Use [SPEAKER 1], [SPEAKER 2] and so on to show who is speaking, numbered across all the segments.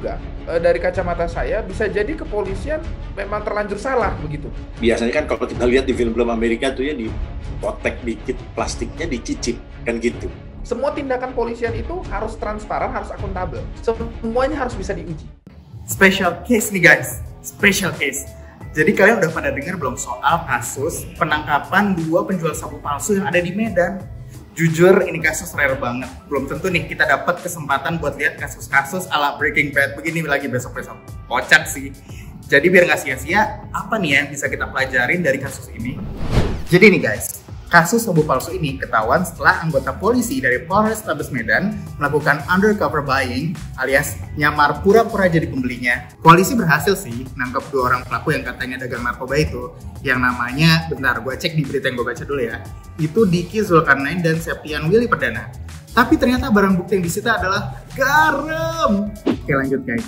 [SPEAKER 1] juga dari kacamata saya bisa jadi kepolisian memang terlanjur salah begitu.
[SPEAKER 2] Biasanya kan kalau kita lihat di film-film Amerika tuh ya dipotek dikit, plastiknya dicicip, kan gitu.
[SPEAKER 1] Semua tindakan polisian itu harus transparan, harus akuntabel. Semuanya harus bisa diuji.
[SPEAKER 3] Special case nih guys, special case. Jadi kalian udah pada dengar belum soal kasus penangkapan 2 penjual sabu palsu yang ada di Medan? Jujur ini kasus rare banget. Belum tentu nih kita dapat kesempatan buat lihat kasus-kasus ala Breaking Bad begini lagi besok-besok. Kocak sih. Jadi biar nggak sia-sia, apa nih yang bisa kita pelajarin dari kasus ini? Jadi nih guys, kasus sabu palsu ini ketahuan setelah anggota polisi dari Polrestabes Medan melakukan undercover buying alias nyamar pura-pura jadi pembelinya. Polisi berhasil sih nangkep 2 orang pelaku yang katanya dagang narkoba itu, yang namanya, bentar gue cek di berita yang gue baca dulu ya, itu Diki Zulkarnain dan Septian Willy Perdana. Tapi ternyata barang bukti yang disita adalah garam. Oke lanjut guys.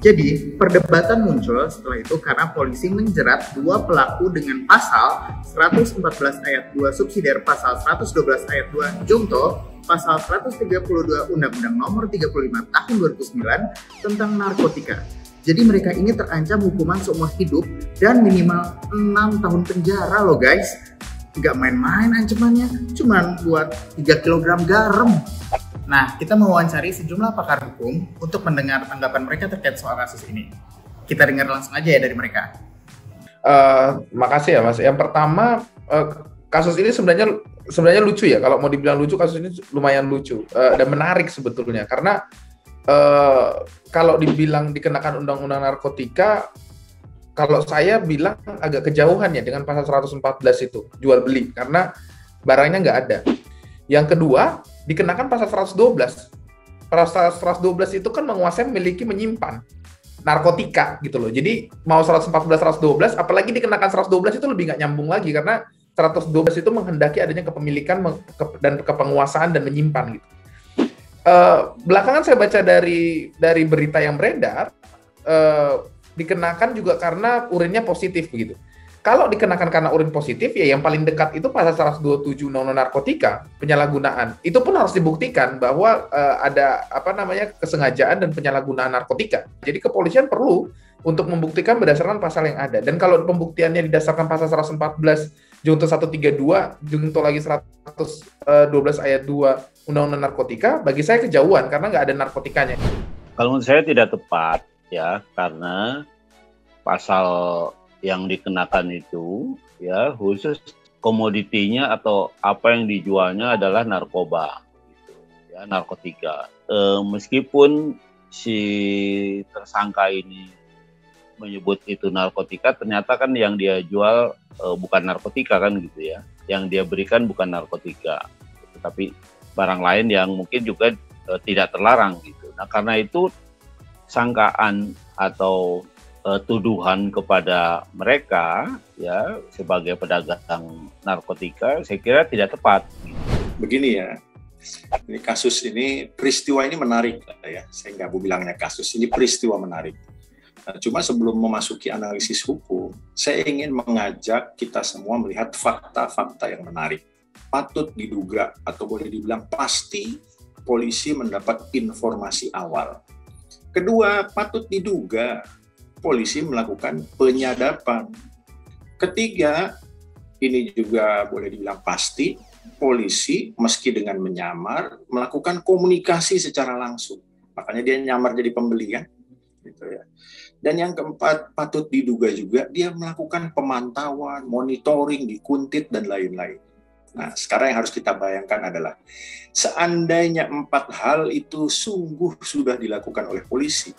[SPEAKER 3] Jadi, perdebatan muncul setelah itu karena polisi menjerat 2 pelaku dengan pasal 114 ayat 2 subsidiar pasal 112 ayat 2 Jungto, pasal 132 Undang-Undang Nomor 35 Tahun 2009 tentang narkotika. Jadi mereka ini terancam hukuman seumur hidup dan minimal 6 tahun penjara loh guys. Nggak main-main ancamannya, cuman buat 3 kg garam. Nah, kita mewawancari sejumlah pakar hukum untuk mendengar tanggapan mereka terkait soal kasus ini. Kita dengar langsung aja ya dari mereka.
[SPEAKER 1] Makasih ya Mas. Yang pertama, kasus ini sebenarnya lucu ya. Kalau mau dibilang lucu, kasus ini lumayan lucu dan menarik sebetulnya. Karena kalau dibilang dikenakan undang-undang narkotika, kalau saya bilang agak kejauhan ya dengan pasal 114 itu, jual beli. Karena barangnya nggak ada. Yang kedua, dikenakan pasal 112. Pasal 112 itu kan menguasai, memiliki, menyimpan narkotika gitu loh. Jadi mau 114, 112, apalagi dikenakan 112 itu lebih nggak nyambung lagi karena 112 itu menghendaki adanya kepemilikan dan kepenguasaan dan menyimpan gitu. Belakangan saya baca dari berita yang beredar, dikenakan juga karena urinnya positif begitu. Kalau dikenakan karena urin positif, ya yang paling dekat itu pasal 127 Undang-Undang Narkotika, penyalahgunaan. Itu pun harus dibuktikan bahwa ada kesengajaan dan penyalahgunaan narkotika. Jadi kepolisian perlu untuk membuktikan berdasarkan pasal yang ada. Dan kalau pembuktiannya didasarkan pasal 114 Junto 132, Junto lagi 112 ayat 2 Undang-Undang Narkotika, bagi saya kejauhan karena nggak ada narkotikanya.
[SPEAKER 4] Kalau menurut saya tidak tepat ya, karena pasal yang dikenakan itu ya khusus komoditinya atau apa yang dijualnya adalah narkoba gitu, ya narkotika. Meskipun si tersangka ini menyebut itu narkotika, ternyata kan yang dia jual bukan narkotika kan gitu ya, yang dia berikan bukan narkotika, tetapi barang lain yang mungkin juga tidak terlarang gitu. Nah karena itu sangkaan atau tuduhan kepada mereka ya sebagai pedagang narkotika saya kira tidak tepat.
[SPEAKER 2] Begini ya, ini kasus ini, peristiwa ini menarik ya. Saya nggak mau bilangnya kasus, ini peristiwa menarik. Nah, cuma sebelum memasuki analisis hukum, saya ingin mengajak kita semua melihat fakta-fakta yang menarik. Patut diduga atau boleh dibilang pasti polisi mendapat informasi awal. Kedua, patut diduga polisi melakukan penyadapan. Ketiga, ini juga boleh dibilang pasti, polisi meski dengan menyamar melakukan komunikasi secara langsung. Makanya dia nyamar jadi pembeli kan. Gitu ya. Dan yang keempat, patut diduga juga dia melakukan pemantauan, monitoring, dikuntit, dan lain-lain. Nah, sekarang yang harus kita bayangkan adalah seandainya 4 hal itu sungguh sudah dilakukan oleh polisi,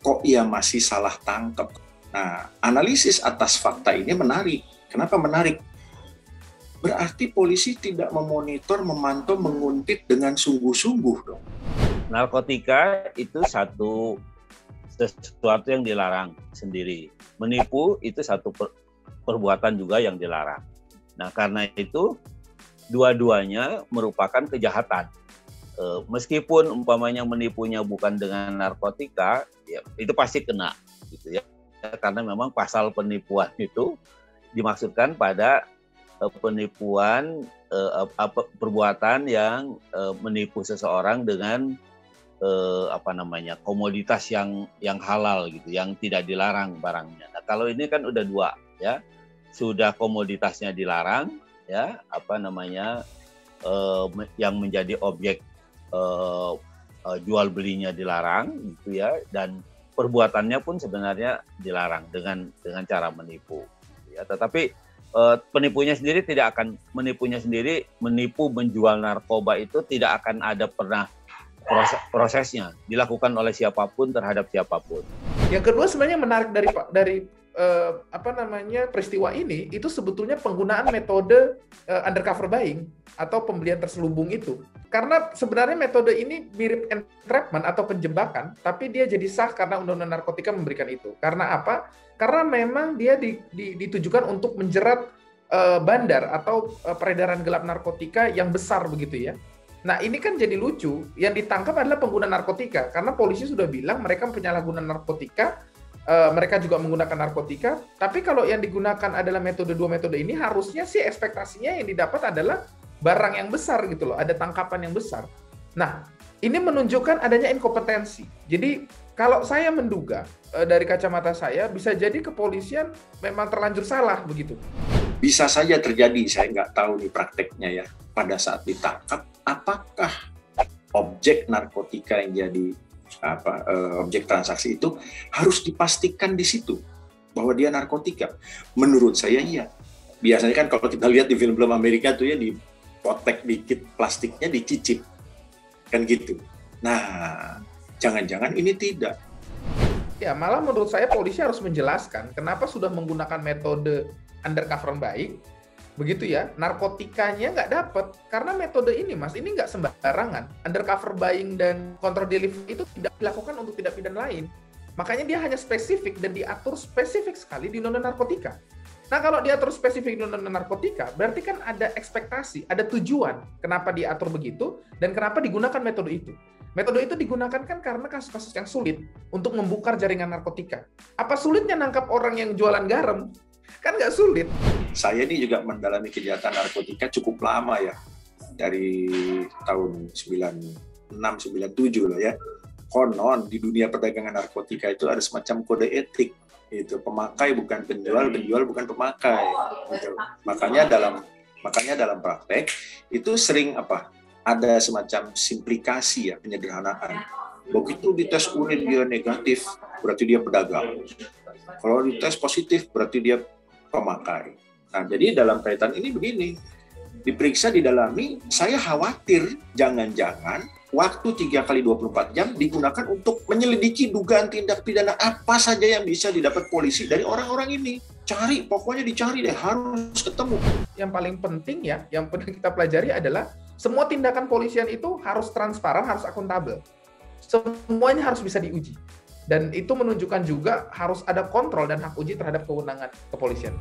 [SPEAKER 2] kok ia masih salah tangkap? Nah, analisis atas fakta ini menarik. Kenapa menarik? Berarti polisi tidak memonitor, memantau, menguntit dengan sungguh-sungguh dong.
[SPEAKER 4] Narkotika itu sesuatu yang dilarang sendiri. Menipu itu satu perbuatan juga yang dilarang. Nah, karena itu dua-duanya merupakan kejahatan. Meskipun umpamanya menipunya bukan dengan narkotika, ya, itu pasti kena, gitu ya. Karena memang pasal penipuan itu dimaksudkan pada penipuan perbuatan yang menipu seseorang dengan komoditas yang halal gitu, yang tidak dilarang barangnya. Nah, kalau ini kan udah dua ya, sudah komoditasnya dilarang ya, yang menjadi objek jual belinya dilarang gitu ya, dan perbuatannya pun sebenarnya dilarang dengan cara menipu ya. Tetapi penipunya sendiri tidak akan menipu menjual narkoba itu tidak akan ada pernah prosesnya dilakukan oleh siapapun terhadap siapapun.
[SPEAKER 1] Yang kedua sebenarnya menarik dari peristiwa ini itu sebetulnya penggunaan metode undercover buying atau pembelian terselubung itu. Karena sebenarnya metode ini mirip entrapment atau penjebakan, tapi dia jadi sah karena Undang-Undang Narkotika memberikan itu. Karena apa? Karena memang dia ditujukan untuk menjerat bandar atau peredaran gelap narkotika yang besar begitu ya. Nah, ini kan jadi lucu. Yang ditangkap adalah pengguna narkotika karena polisi sudah bilang mereka penyalahguna narkotika. Mereka juga menggunakan narkotika, tapi kalau yang digunakan adalah dua metode ini, harusnya sih ekspektasinya yang didapat adalah barang yang besar gitu loh, ada tangkapan yang besar. Nah, ini menunjukkan adanya inkompetensi. Jadi, kalau saya menduga dari kacamata saya, bisa jadi kepolisian memang terlanjur salah begitu.
[SPEAKER 2] Bisa saja terjadi, saya nggak tahu nih prakteknya ya. Pada saat ditangkap, apakah objek narkotika yang jadi objek transaksi itu harus dipastikan di situ bahwa dia narkotika? Menurut saya iya. Biasanya kan kalau kita lihat di film-film Amerika tuh ya dipotek dikit plastiknya dicicip kan gitu. Nah, jangan-jangan ini tidak.
[SPEAKER 1] Ya, malah menurut saya polisi harus menjelaskan kenapa sudah menggunakan metode undercover buying begitu ya, narkotikanya nggak dapat karena metode ini mas, ini nggak sembarangan. Undercover buying dan counter delivery itu tidak dilakukan untuk tindak pidana lain, makanya dia hanya spesifik dan diatur spesifik sekali di Undang-Undang Narkotika. Nah, kalau diatur spesifik di Undang-Undang Narkotika, berarti kan ada ekspektasi, ada tujuan kenapa diatur begitu dan kenapa digunakan metode itu. Metode itu digunakan kan karena kasus-kasus yang sulit untuk membongkar jaringan narkotika. Apa sulitnya nangkap orang yang jualan garam? Kan nggak sulit.
[SPEAKER 2] Saya ini juga mendalami kejahatan narkotika cukup lama ya, dari tahun 96-97 loh ya. Konon di dunia perdagangan narkotika itu ada semacam kode etik, itu pemakai bukan penjual, penjual bukan pemakai. Gitu. Makanya dalam praktek itu sering ada semacam simplikasi ya, penyederhanaan. Begitu dites urin dia negatif, berarti dia pedagang. Kalau dites positif, berarti dia pemakai. Nah, jadi dalam kaitan ini begini, diperiksa, didalami, saya khawatir jangan-jangan waktu 3x24 jam digunakan untuk menyelidiki dugaan tindak pidana apa saja yang bisa didapat polisi dari orang-orang ini. Cari, pokoknya dicari deh, harus ketemu.
[SPEAKER 1] Yang paling penting ya, yang perlu kita pelajari adalah semua tindakan polisian itu harus transparan, harus akuntabel. Semuanya harus bisa diuji. Dan itu menunjukkan juga harus ada kontrol dan hak uji terhadap kewenangan kepolisian.